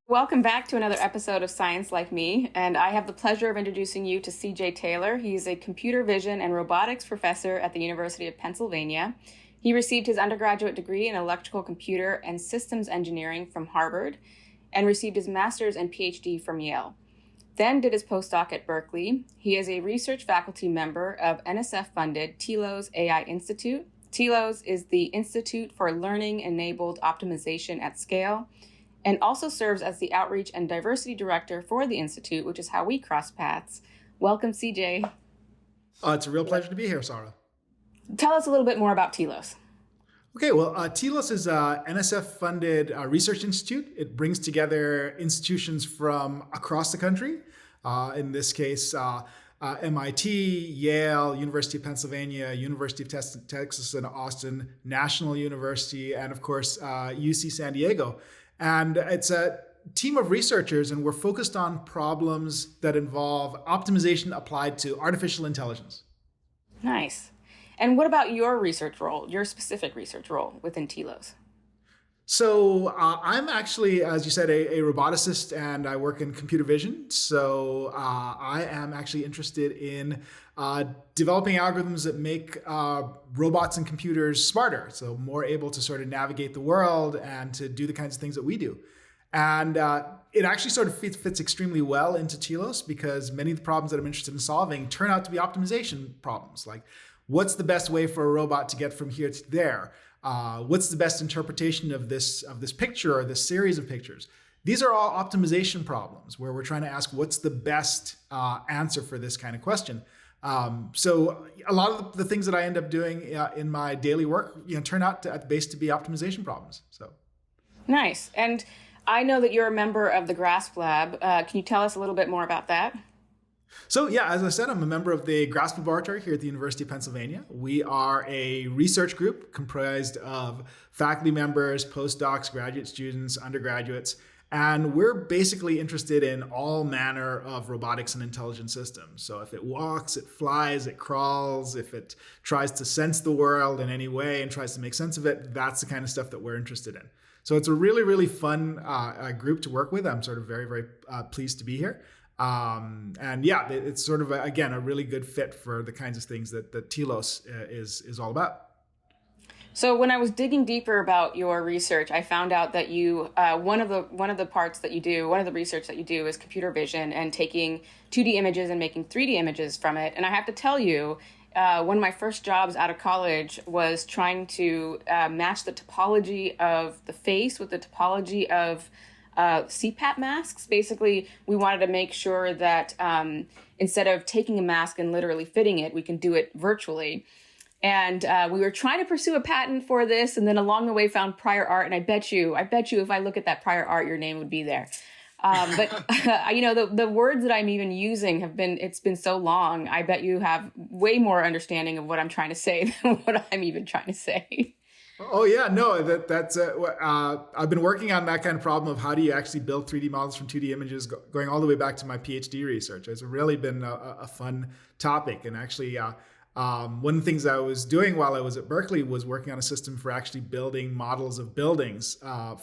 Welcome back to another episode of Science Like Me, and I have the pleasure of introducing you to CJ Taylor. He's a computer vision and robotics professor at the University of Pennsylvania. He received his undergraduate degree in electrical computer and systems engineering from Harvard and received his master's and PhD from Yale. Then did his postdoc at Berkeley. He is a research faculty member of NSF-funded TILOS AI Institute. TILOS is the Institute for Learning-Enabled Optimization at Scale, and also serves as the Outreach and Diversity Director for the Institute, which is how we cross paths. Welcome, CJ. It's a real pleasure to be here, Saura. Tell us a little bit more about TILOS. Okay, well, TILOS is a NSF-funded research institute. It brings together institutions from across the country. In this case, MIT, Yale, University of Pennsylvania, University of Texas in Austin, National University, and of course, UC San Diego. And it's a team of researchers, and we're focused on problems that involve optimization applied to artificial intelligence. Nice. And what about your research role, your specific research role within TILOS? So I'm actually, as you said, a roboticist, and I work in computer vision. So I am actually interested in developing algorithms that make robots and computers smarter, so more able to sort of navigate the world and to do the kinds of things that we do. And it actually sort of fits extremely well into TILOS because many of the problems that I'm interested in solving turn out to be optimization problems, like what's the best way for a robot to get from here to there? What's the best interpretation of this picture or this series of pictures? These are all optimization problems where we're trying to ask what's the best answer for this kind of question. So a lot of the things that I end up doing in my daily work, turn out at the base to be optimization problems. So nice. And I know that you're a member of the GRASP Lab. Can you tell us a little bit more about that? So yeah, as I said, I'm a member of the GRASP Laboratory here at the University of Pennsylvania. We are a research group comprised of faculty members, postdocs, graduate students, undergraduates, and we're basically interested in all manner of robotics and intelligent systems. So if it walks, it flies, it crawls, if it tries to sense the world in any way and tries to make sense of it, that's the kind of stuff that we're interested in. So it's a really, really fun group to work with. I'm sort of very, very pleased to be here. And yeah, it's sort of, again, a really good fit for the kinds of things that TILOS is all about. So when I was digging deeper about your research, I found out that you one of the parts that you do, one of the research that you do is computer vision and taking 2D images and making 3D images from it. And I have to tell you, one of my first jobs out of college was trying to match the topology of the face with the topology of CPAP masks. Basically, we wanted to make sure that instead of taking a mask and literally fitting it, we can do it virtually. And we were trying to pursue a patent for this, and then along the way found prior art. And I bet you if I look at that prior art, your name would be there. But the words that I'm even using it's been so long. I bet you have way more understanding of what I'm trying to say than what I'm even trying to say. Oh yeah, no, that's I've been working on that kind of problem of how do you actually build 3D models from 2D images, going all the way back to my PhD research. It's really been a fun topic, and actually, one of the things I was doing while I was at Berkeley was working on a system for actually building models of buildings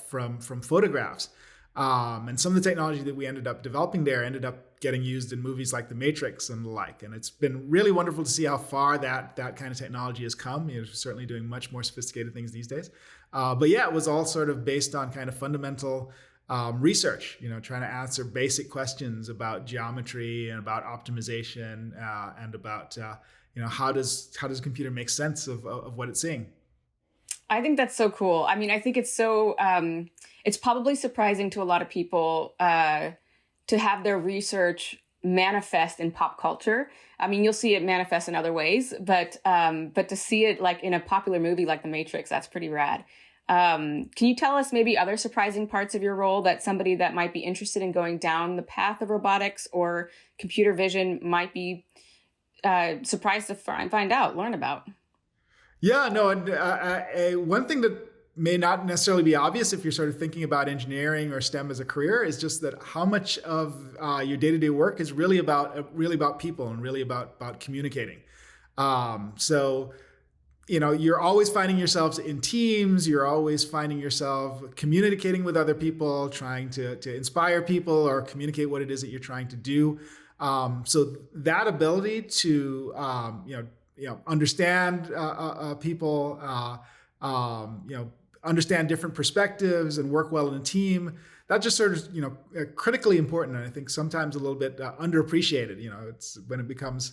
from photographs. And some of the technology that we ended up developing there ended up getting used in movies like The Matrix and the like. And it's been really wonderful to see how far that kind of technology has come. We're certainly doing much more sophisticated things these days. But yeah, it was all sort of based on kind of fundamental research, trying to answer basic questions about geometry and about optimization and about, how does a computer make sense of what it's seeing? I think that's so cool. I mean, I think it's so, it's probably surprising to a lot of people to have their research manifest in pop culture. I mean, you'll see it manifest in other ways, but to see it like in a popular movie like The Matrix, that's pretty rad. Can you tell us maybe other surprising parts of your role that somebody that might be interested in going down the path of robotics or computer vision might be surprised to learn about? Yeah, no, and one thing that may not necessarily be obvious if you're sort of thinking about engineering or STEM as a career is just that how much of your day-to-day work is really about people and really about communicating. So you're always finding yourselves in teams. You're always finding yourself communicating with other people, trying to inspire people or communicate what it is that you're trying to do. So that ability to understand people, understand different perspectives and work well in a team. That's just sort of critically important, and I think sometimes a little bit underappreciated. It's when it becomes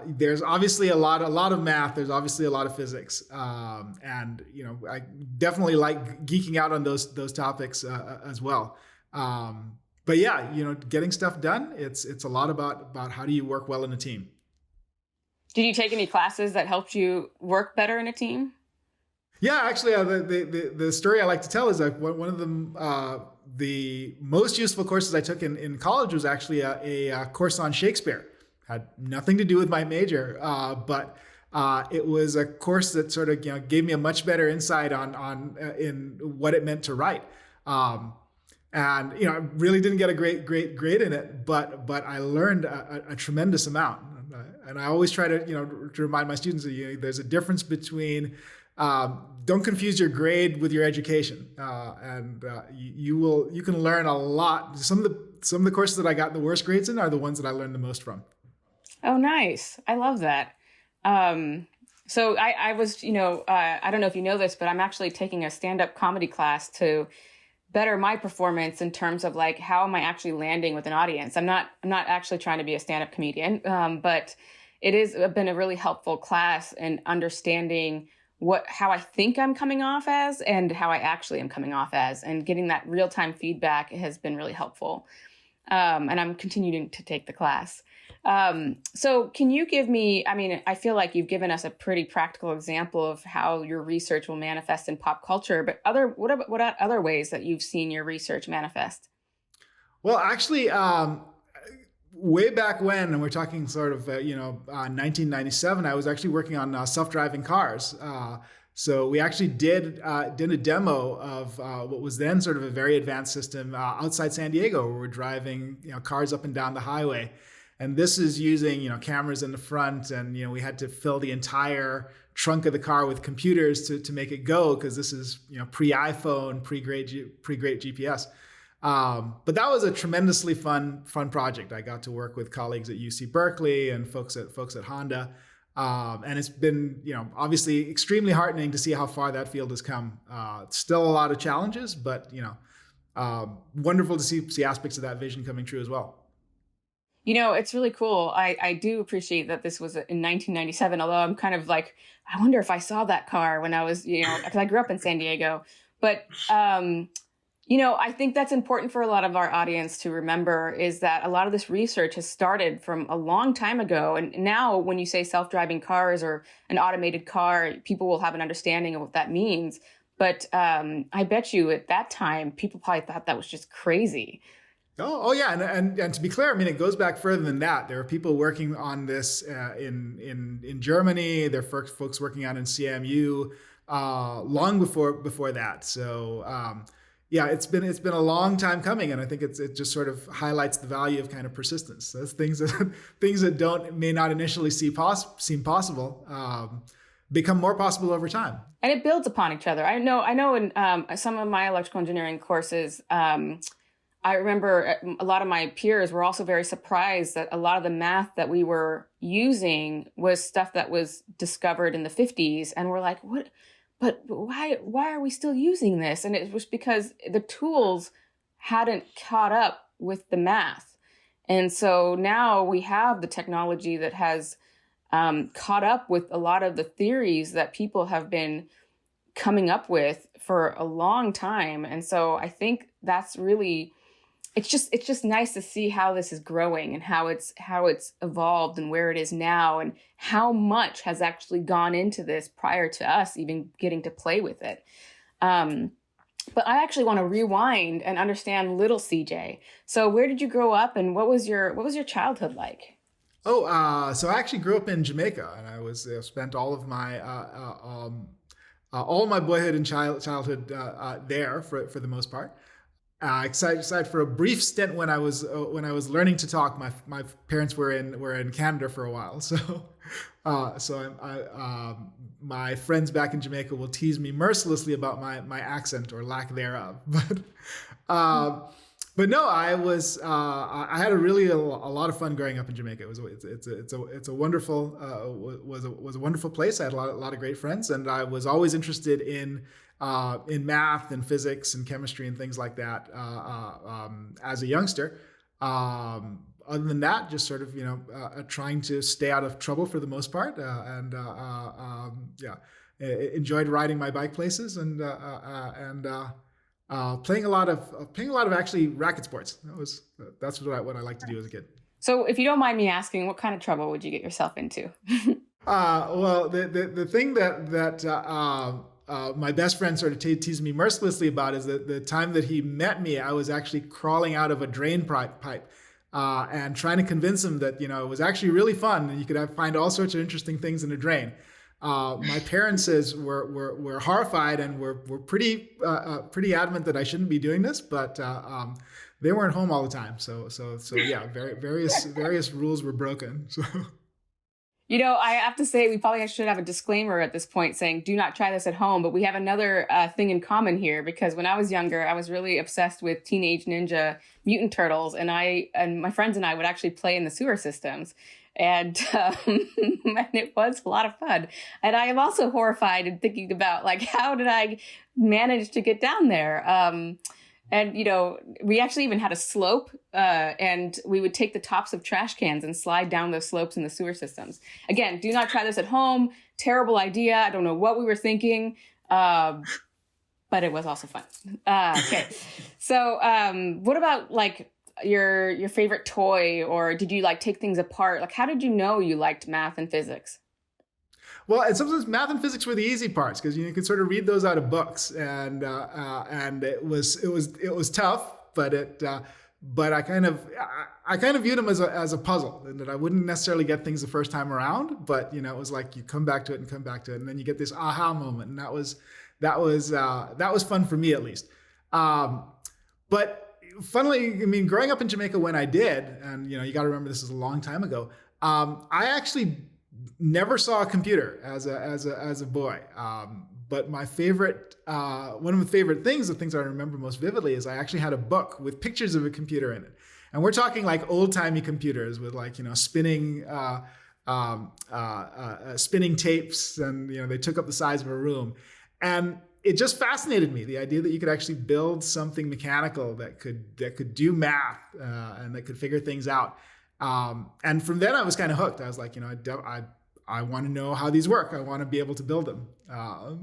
there's obviously a lot of math. There's obviously a lot of physics, and I definitely like geeking out on those topics as well. But yeah, getting stuff done. It's a lot about how do you work well in a team. Did you take any classes that helped you work better in a team? Yeah, actually, the story I like to tell is like one of them. The most useful courses I took in college was actually a course on Shakespeare. Had nothing to do with my major, but it was a course that sort of gave me a much better insight on in what it meant to write. And I really didn't get a great grade in it, but I learned a tremendous amount. And I always try to remind my students that there's a difference between don't confuse your grade with your education, and you can learn a lot. Some of the courses that I got the worst grades in are the ones that I learned the most from. Oh, nice! I love that. So I was, I don't know if you know this, but I'm actually taking a stand-up comedy class to better my performance in terms of like how am I actually landing with an audience. I'm not actually trying to be a stand-up comedian, but it has been a really helpful class in understanding how I think I'm coming off as and how I actually am coming off as, and getting that real-time feedback has been really helpful. And I'm continuing to take the class. So can you give me, I feel like you've given us a pretty practical example of how your research will manifest in pop culture, but what are other ways that you've seen your research manifest? Well, actually, way back when, and we're talking sort of, 1997, I was actually working on self-driving cars. So we actually did a demo of what was then sort of a very advanced system outside San Diego, where we're driving cars up and down the highway. And this is using cameras in the front, and we had to fill the entire trunk of the car with computers to make it go, because this is pre-iPhone, pre-great GPS. But that was a tremendously fun project. I got to work with colleagues at UC Berkeley and folks at Honda, and it's been obviously extremely heartening to see how far that field has come. Still a lot of challenges, but wonderful to see aspects of that vision coming true as well. It's really cool. I do appreciate that this was in 1997, although I'm kind of like, I wonder if I saw that car when I was, because I grew up in San Diego. But, I think that's important for a lot of our audience to remember, is that a lot of this research has started from a long time ago. And now when you say self-driving cars or an automated car, people will have an understanding of what that means. But I bet you at that time, people probably thought that was just crazy. Oh yeah, and to be clear, it goes back further than that. There are people working on this in Germany. There are folks working on it in CMU long before that. So yeah, it's been a long time coming, and I think it just sort of highlights the value of kind of persistence. Those things that may not initially seem possible become more possible over time. And it builds upon each other. I know in some of my electrical engineering courses. I remember a lot of my peers were also very surprised that a lot of the math that we were using was stuff that was discovered in the 50s. And we're like, what? But why are we still using this? And it was because the tools hadn't caught up with the math. And so now we have the technology that has caught up with a lot of the theories that people have been coming up with for a long time. And so I think that's really... It's just nice to see how this is growing and how it's evolved and where it is now, and how much has actually gone into this prior to us even getting to play with it. But I actually want to rewind and understand little CJ. So where did you grow up, and what was your childhood like? So I actually grew up in Jamaica, and I spent all of my boyhood and childhood there for the most part. excited for a brief stint when I was learning to talk. My parents were in Canada for a while, my friends back in Jamaica will tease me mercilessly about my accent or lack thereof. But no, I had a lot of fun growing up in Jamaica. It's a wonderful was a wonderful place. I had a lot of great friends, and I was always interested in math and physics and chemistry and things like that as a youngster. Other than that, just sort of trying to stay out of trouble for the most part, enjoyed riding my bike places and playing a lot of actually racket sports. That's what I like to do as a kid. So, if you don't mind me asking, what kind of trouble would you get yourself into? Well, the thing that my best friend sort of teased me mercilessly about is that the time that he met me, I was actually crawling out of a drain pipe and trying to convince him that it was actually really fun and you could find all sorts of interesting things in a drain. My parents were horrified and were pretty adamant that I shouldn't be doing this, but they weren't home all the time. So yeah, various rules were broken. So. I have to say, we probably should have a disclaimer at this point saying, do not try this at home. But we have another thing in common here, because when I was younger, I was really obsessed with Teenage Ninja Mutant Turtles. And my friends and I would actually play in the sewer systems. And it was a lot of fun. And I am also horrified in thinking about, how did I manage to get down there? And, we actually even had a slope and we would take the tops of trash cans and slide down those slopes in the sewer systems. Again, do not try this at home. Terrible idea. I don't know what we were thinking, but it was also fun. Okay. So what about your favorite toy, or did you take things apart? How did you know you liked math and physics? Well, and sometimes math and physics were the easy parts because you could sort of read those out of books, and it was tough, but I kind of viewed them as a puzzle, and that I wouldn't necessarily get things the first time around, but it was like you come back to it, and then you get this aha moment, and that was fun for me at least. But funnily, growing up in Jamaica when I did, and you got to remember this is a long time ago. I actually never saw a computer as a boy. But my favorite, one of the favorite things, the things I remember most vividly, is I actually had a book with pictures of a computer in it. And we're talking old timey computers with spinning tapes, and they took up the size of a room. And it just fascinated me, the idea that you could actually build something mechanical that could do math and that could figure things out. And from then I was kind of hooked. I was like, I want to know how these work. I want to be able to build them. I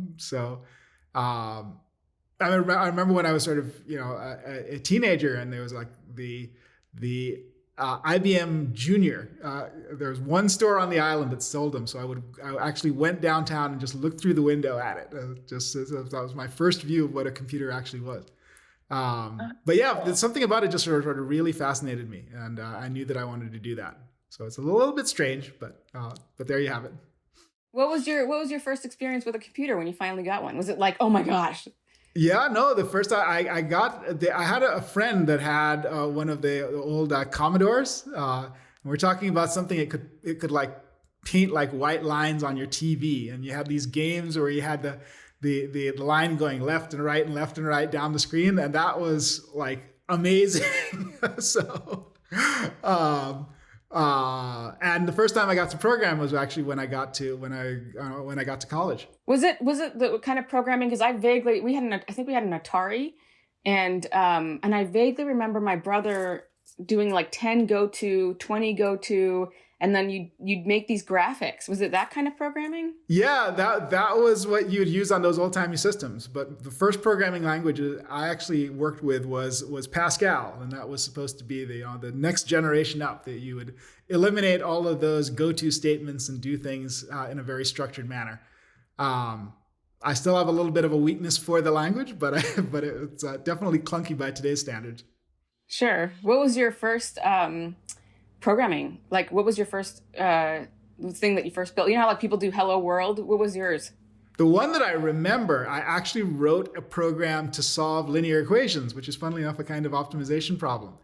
remember when I was sort of, a teenager, and there was the IBM Junior. There was one store on the island that sold them. So I actually went downtown and just looked through the window at it. That was my first view of what a computer actually was. But yeah, there's something about it just sort of really fascinated me, and I knew that I wanted to do that. So it's a little bit strange, but there you have it. What was your first experience with a computer when you finally got one? Was it oh my gosh? Yeah, no. The first I had a friend that had one of the old Commodores. And we're talking about something it could paint white lines on your TV, and you had these games where you had the line going left and right down the screen, and that was amazing. So, and the first time I got to program was actually when I got to college. Was it the kind of programming? Because I think we had an Atari, and I vaguely remember my brother doing 10 go to, 20 go to, and then you'd make these graphics. Was it that kind of programming? Yeah, that was what you'd use on those old-timey systems. But the first programming language I actually worked with was Pascal, and that was supposed to be the next generation up, that you would eliminate all of those go-to statements and do things in a very structured manner. I still have a little bit of a weakness for the language, but it's definitely clunky by today's standards. Sure. What was your first programming? What was your first thing that you first built? You know how people do Hello World? What was yours? The one that I remember, I actually wrote a program to solve linear equations, which is funnily enough a kind of optimization problem.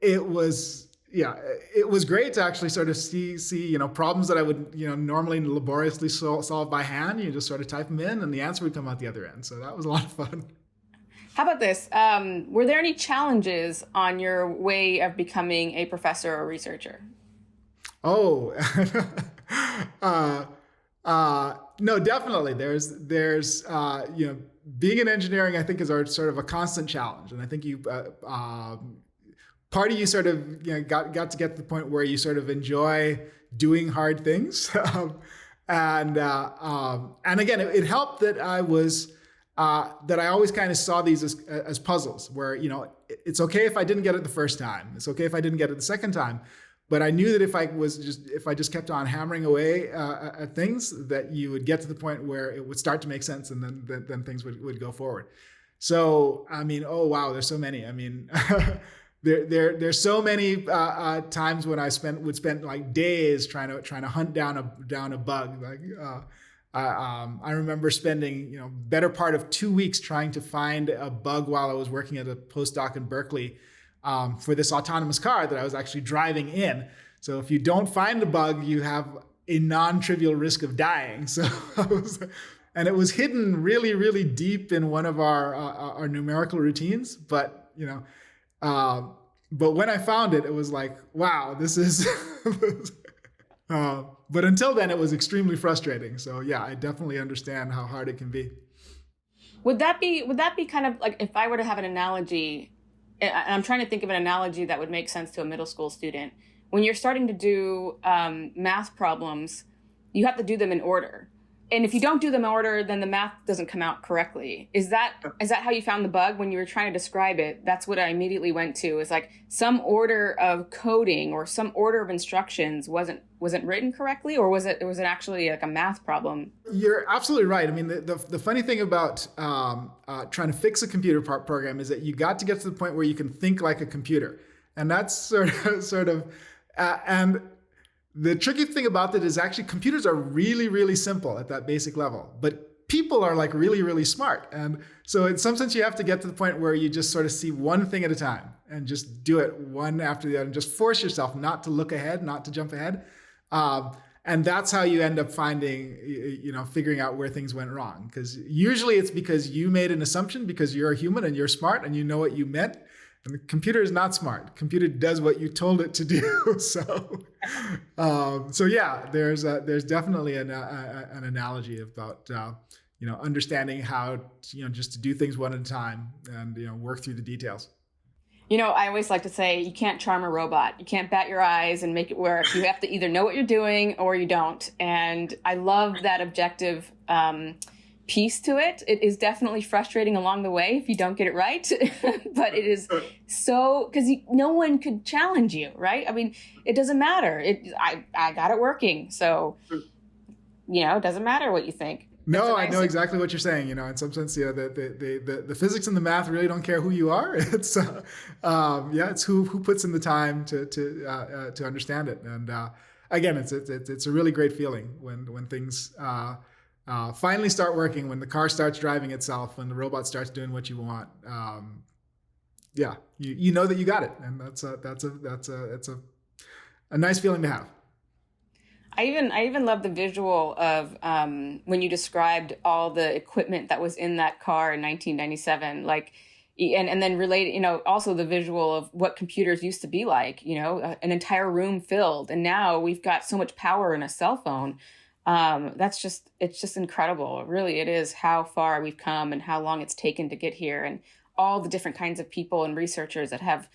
It was, yeah, it was great to actually sort of see, problems that I would, normally laboriously solve by hand. You just sort of type them in and the answer would come out the other end. So that was a lot of fun. How about this? Were there any challenges on your way of becoming a professor or researcher? Oh, no, definitely. There's, being in engineering, I think, is sort of a constant challenge. And I think part of you sort of, got to get to the point where you sort of enjoy doing hard things. And again, it helped that I always kind of saw these as puzzles where, it's okay if I didn't get it the first time. It's okay if I didn't get it the second time. But I knew that if I just kept on hammering away at things, that you would get to the point where it would start to make sense, and then things would go forward. So I mean, oh wow, there's so many. I mean, there's so many times when I would spend like days trying to hunt down a bug. Like I remember spending better part of 2 weeks trying to find a bug while I was working at a postdoc in Berkeley. For this autonomous car that I was actually driving in. So if you don't find the bug, you have a non-trivial risk of dying. So and it was hidden really, really deep in one of our numerical routines. But but when I found it, it was like, wow, this is. But until then, it was extremely frustrating. So yeah, I definitely understand how hard it can be. Would that be kind of like, if I were to have an analogy? And I'm trying to think of an analogy that would make sense to a middle school student. When you're starting to do math problems, you have to do them in order. And if you don't do them in order, then the math doesn't come out correctly. Is that how you found the bug when you were trying to describe it? That's what I immediately went to, is like some order of coding or some order of instructions wasn't written correctly, or was it actually like a math problem? You're absolutely right. I mean, the funny thing about trying to fix a computer program is that you got to get to the point where you can think like a computer, and that's sort of and the tricky thing about it is actually computers are really, really simple at that basic level, but people are like really, really smart. And so in some sense, you have to get to the point where you just sort of see one thing at a time and just do it one after the other and just force yourself not to look ahead, not to jump ahead. And that's how you end up figuring out where things went wrong. Because usually it's because you made an assumption because you're a human and you're smart and you know what you meant. And the computer is not smart. The computer does what you told it to do. So yeah, there's definitely an analogy about understanding how just to do things one at a time and work through the details. I always like to say you can't charm a robot. You can't bat your eyes and make it work. You have to either know what you're doing or you don't. And I love that objective piece to it. It is definitely frustrating along the way if you don't get it right, but it is so, because no one could challenge you, right? I mean, it doesn't matter. I got it working, so it doesn't matter what you think. No, I know exactly what you're saying. In some sense, the physics and the math really don't care who you are. It's it's who puts in the time to understand it. And again, it's a really great feeling when things finally start working, when the car starts driving itself, when the robot starts doing what you want. You know that you got it, and that's a nice feeling to have. I even love the visual of when you described all the equipment that was in that car in 1997, like, and then relate, also the visual of what computers used to be like, an entire room filled, and now we've got so much power in a cell phone. It's just incredible. Really, it is how far we've come and how long it's taken to get here, and all the different kinds of people and researchers that have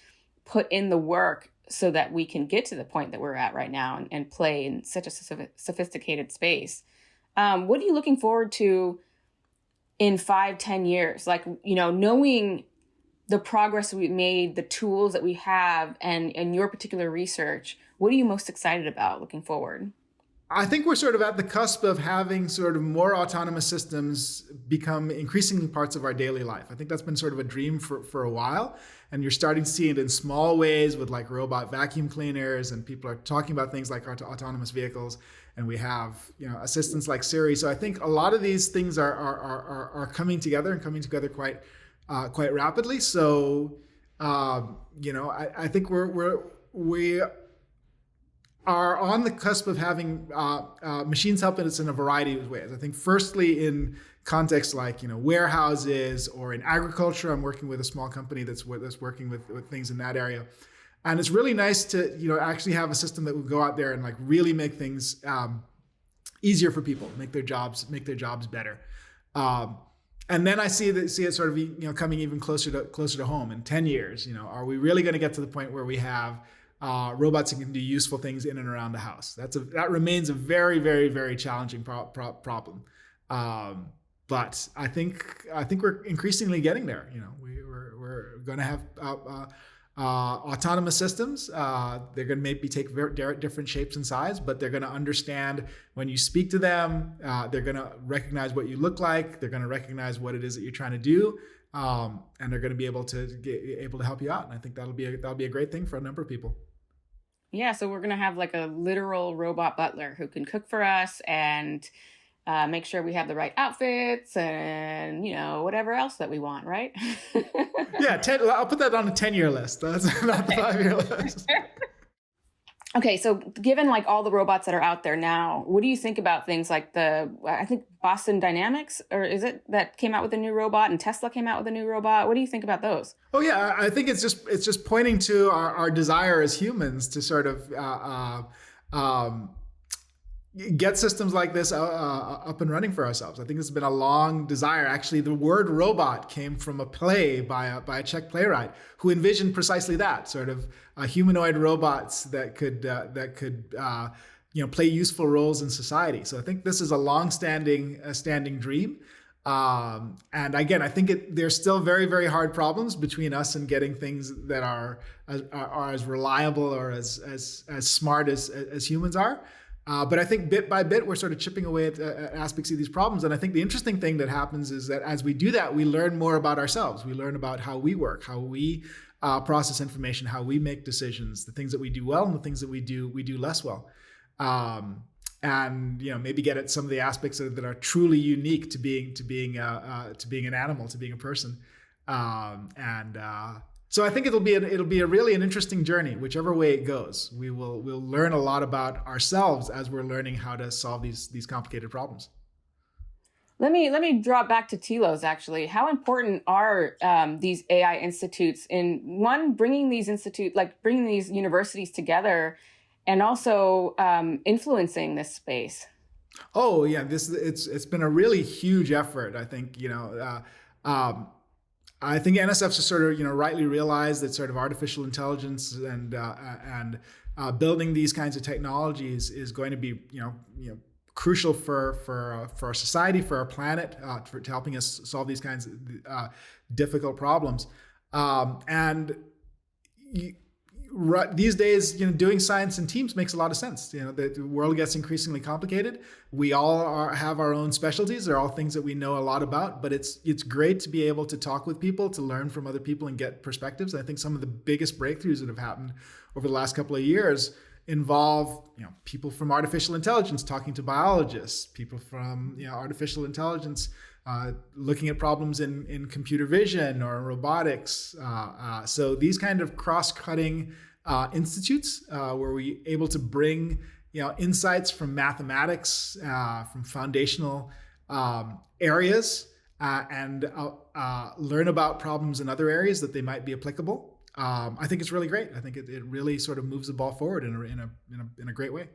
put in the work so that we can get to the point that we're at right now and play in such a sophisticated space. What are you looking forward to in 5-10 years? Like, knowing the progress we've made, the tools that we have, and your particular research, what are you most excited about looking forward? I think we're sort of at the cusp of having sort of more autonomous systems become increasingly parts of our daily life. I think that's been sort of a dream for a while. And you're starting to see it in small ways with like robot vacuum cleaners, and people are talking about things like autonomous vehicles. And we have, assistants like Siri. So I think a lot of these things are coming together and coming together quite rapidly. So, I think we are on the cusp of having machines helping us in a variety of ways. I think firstly in contexts like warehouses or in agriculture. I'm working with a small company that's working with things in that area, and it's really nice to actually have a system that will go out there and like really make things easier for people, make their jobs better. And then I see it sort of coming even closer to home in 10 years. Are we really going to get to the point where we have robots that can do useful things in and around the house? That remains a very, very, very challenging problem. But I think we're increasingly getting there. We're going to have autonomous systems. They're going to maybe take very different shapes and size, but they're going to understand when you speak to them. They're going to recognize what you look like. They're going to recognize what it is that you're trying to do, and they're going to be able to help you out. And I think that'll be a great thing for a number of people. Yeah, so we're going to have like a literal robot butler who can cook for us and make sure we have the right outfits and, whatever else that we want, right? Yeah, I'll put that on a 10-year list. That's not the 5-year list. Okay, so given like all the robots that are out there now, what do you think about things like I think Boston Dynamics, or is it, that came out with a new robot, and Tesla came out with a new robot? What do you think about those? Oh yeah, I think it's just pointing to our desire as humans to sort of get systems like this up and running for ourselves. I think it's been a long desire. Actually, the word robot came from a play by a Czech playwright who envisioned precisely that, sort of humanoid robots that could play useful roles in society. So I think this is a standing dream. And again, I think there's still very, very hard problems between us and getting things that are as reliable or as smart as humans are. But I think bit by bit, we're sort of chipping away at aspects of these problems. And I think the interesting thing that happens is that as we do that, we learn more about ourselves. We learn about how we work, how we process information, how we make decisions, the things that we do well and the things that we do less well. And maybe get at some of the aspects that are truly unique to being an animal, to being a person. So I think it'll be a really an interesting journey, whichever way it goes. We'll learn a lot about ourselves as we're learning how to solve these complicated problems. Let me drop back to Telos. Actually, how important are these AI institutes in bringing these universities together, and also influencing this space? Oh yeah, it's been a really huge effort. I think I think NSF's just sort of rightly realized that sort of artificial intelligence and building these kinds of technologies is going to be crucial for our society, for our planet, to helping us solve these kinds of difficult problems. These days, doing science in teams makes a lot of sense. The world gets increasingly complicated. We all have our own specialties. They're all things that we know a lot about, but it's great to be able to talk with people, to learn from other people and get perspectives. I think some of the biggest breakthroughs that have happened over the last couple of years involve people from artificial intelligence talking to biologists, people from artificial intelligence looking at problems in computer vision or robotics. So these kind of cross-cutting institutes where we're able to bring insights from mathematics, from foundational areas, and learn about problems in other areas that they might be applicable. I think it's really great. I think it really sort of moves the ball forward in a great way.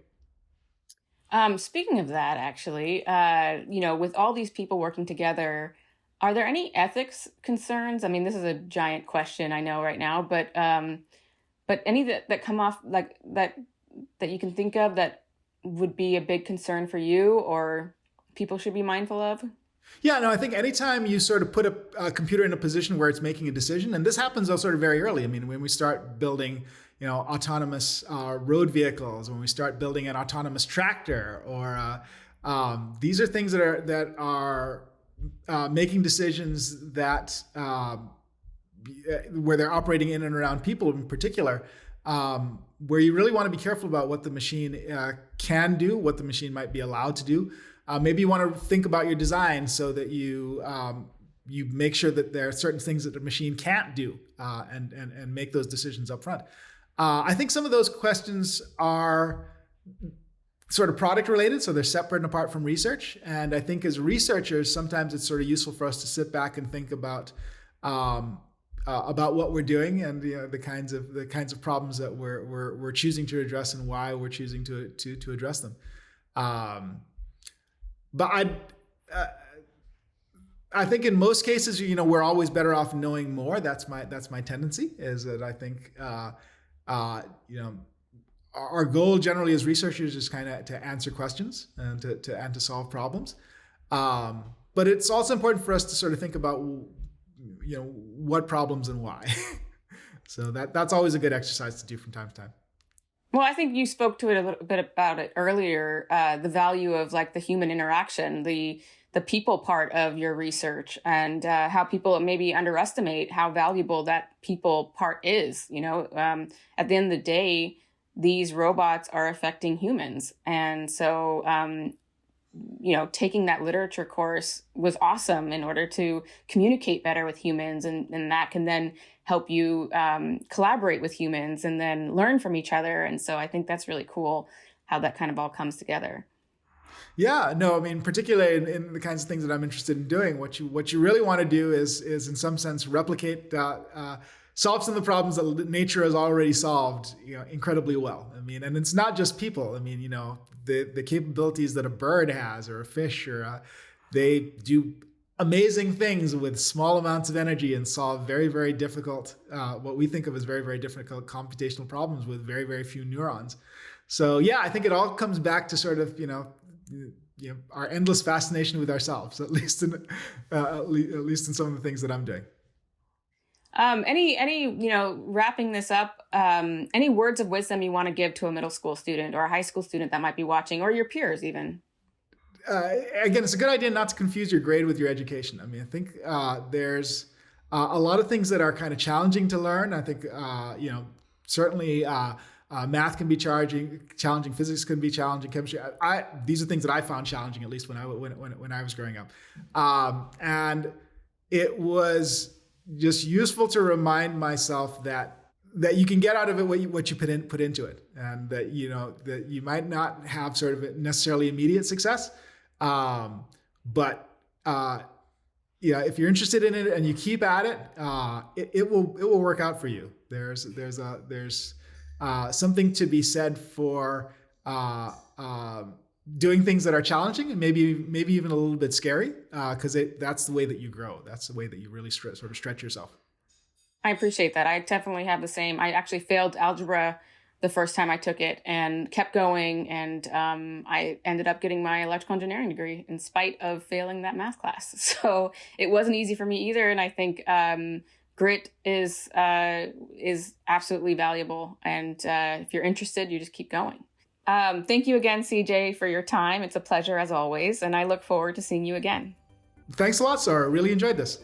Speaking of that, actually, with all these people working together, are there any ethics concerns? I mean, this is a giant question, I know right now, but any that come off like that you can think of that would be a big concern for you or people should be mindful of? Yeah, no, I think anytime you sort of put a computer in a position where it's making a decision, and this happens sort of very early. I mean, when we start building, autonomous road vehicles, when we start building an autonomous tractor, or these are things that are making decisions that where they're operating in and around people in particular, where you really want to be careful about what the machine can do, what the machine might be allowed to do. Maybe you want to think about your design so that you make sure that there are certain things that the machine can't do, and make those decisions up front. I think some of those questions are sort of product related, so they're separate and apart from research. And I think as researchers, sometimes it's sort of useful for us to sit back and think about what we're doing, and the kinds of problems that we're choosing to address and why we're choosing to address them. But I think in most cases, we're always better off knowing more. That's my tendency, is that I think our goal generally as researchers is kind of to answer questions and to solve problems. But it's also important for us to sort of think about what problems and why. So that's always a good exercise to do from time to time. Well, I think you spoke to it a little bit about it earlier, the value of like the human interaction, the people part of your research, and how people maybe underestimate how valuable that people part is. At the end of the day, these robots are affecting humans. And so, taking that literature course was awesome in order to communicate better with humans. And that can then help you collaborate with humans and then learn from each other. And so I think that's really cool how that kind of all comes together. Yeah, no, I mean, particularly in the kinds of things that I'm interested in doing, what you really want to do is in some sense replicate, solve some of the problems that nature has already solved, incredibly well. I mean, and it's not just people. I mean, the capabilities that a bird has, or a fish, or they do amazing things with small amounts of energy and solve very, very difficult, what we think of as very, very difficult computational problems with very, very few neurons. So yeah, I think it all comes back to sort of, our endless fascination with ourselves, at least in some of the things that I'm doing. Wrapping this up, any words of wisdom you want to give to a middle school student or a high school student that might be watching, or your peers even? Again, it's a good idea not to confuse your grade with your education. I mean, I think there's a lot of things that are kind of challenging to learn. I think, certainly math can be challenging. Physics can be challenging. Chemistry. These are things that I found challenging, at least when I was growing up. And it was just useful to remind myself that you can get out of it what you put into it, and that that you might not have sort of necessarily immediate success, but if you're interested in it and you keep at it, it will work out for you. There's something to be said for doing things that are challenging and maybe even a little bit scary, because that's the way that you grow. That's the way that you really sort of stretch yourself. I appreciate that. I definitely have the same. I actually failed algebra the first time I took it and kept going. And I ended up getting my electrical engineering degree in spite of failing that math class. So it wasn't easy for me either. And I think grit is absolutely valuable. And if you're interested, you just keep going. Thank you again, CJ, for your time. It's a pleasure as always. And I look forward to seeing you again. Thanks a lot, Saura. Really enjoyed this.